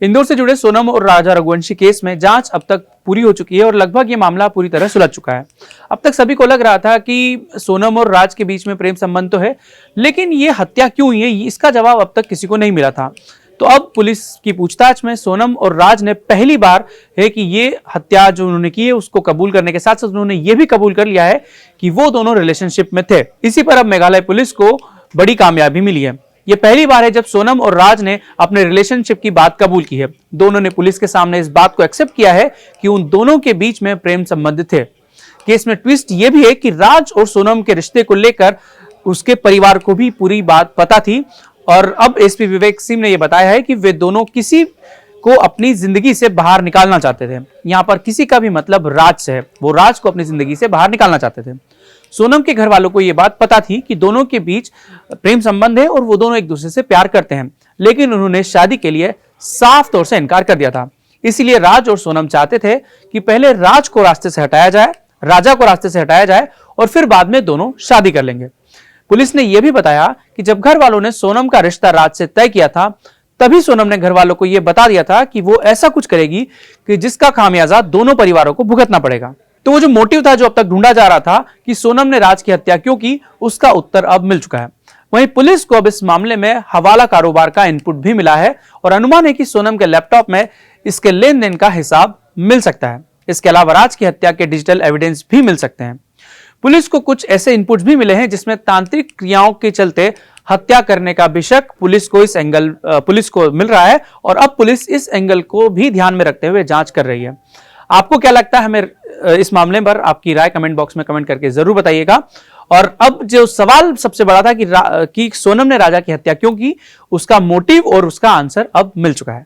इंदौर से जुड़े सोनम और राजा रघुवंशी केस में जांच अब तक पूरी हो चुकी है और लगभग ये मामला पूरी तरह सुलझ चुका है। अब तक सभी को लग रहा था कि सोनम और राज के बीच में प्रेम संबंध तो है, लेकिन ये हत्या क्यों हुई है इसका जवाब अब तक किसी को नहीं मिला था। तो अब पुलिस की पूछताछ में सोनम और राज ने पहली बार है कि ये हत्या जो उन्होंने की है उसको कबूल करने के साथ साथ उन्होंने ये भी कबूल कर लिया है कि वो दोनों रिलेशनशिप में थे। इसी पर अब मेघालय पुलिस को बड़ी कामयाबी मिली है। ये पहली बार है जब सोनम और राज ने अपने रिलेशनशिप की बात कबूल की है। दोनों ने पुलिस के सामने इस बात को एक्सेप्ट किया है कि उन दोनों के बीच में प्रेम संबंध थे। केस में ट्विस्ट ये भी है कि राज और सोनम के रिश्ते को लेकर उसके परिवार को भी पूरी बात पता थी और अब एसपी विवेक सिंह ने यह बताया है कि वे दोनों किसी को अपनी जिंदगी से बाहर निकालना चाहते थे। यहां पर किसी का भी मतलब राज से है, वो राज को अपनी जिंदगी से बाहर निकालना चाहते थे। सोनम के घर वालों को यह बात पता थी कि दोनों के बीच प्रेम संबंध है और वो दोनों एक दूसरे से प्यार करते हैं, लेकिन उन्होंने शादी के लिए साफ तौर से इनकार कर दिया था। इसीलिए राज और सोनम चाहते थे कि पहले राज को रास्ते से हटाया जाए, राजा को रास्ते से हटाया जाए और फिर बाद में दोनों शादी कर लेंगे। पुलिस ने यह भी बताया कि जब घर वालों ने सोनम का रिश्ता राज से तय किया था, तभी सोनम ने घर वालों को यह बता दिया था कि वो ऐसा कुछ करेगी कि जिसका खामियाजा दोनों परिवारों को भुगतना पड़ेगा। तो वो जो मोटिव था जो अब तक ढूंढा जा रहा था कि सोनम ने राज की हत्या क्यों की, उसका उत्तर अब मिल चुका है। वहीं पुलिस को अब इस मामले में हवाला कारोबार का इनपुट भी मिला है और अनुमान है कि सोनम के लैपटॉप में इसके लेन देन का हिसाब मिल सकता है। इसके अलावा राज की हत्या के डिजिटल एविडेंस भी मिल सकते हैं। पुलिस को कुछ ऐसे इनपुट्स भी मिले हैं जिसमें तांत्रिक क्रियाओं के चलते हत्या करने का भी शक पुलिस को मिल रहा है और अब पुलिस इस एंगल को भी ध्यान में रखते हुए जांच कर रही है। आपको क्या लगता है, हमें इस मामले पर आपकी राय कमेंट बॉक्स में कमेंट करके जरूर बताइएगा। और अब जो सवाल सबसे बड़ा था कि सोनम ने राजा की हत्या क्यों की, उसका मोटिव और उसका आंसर अब मिल चुका है।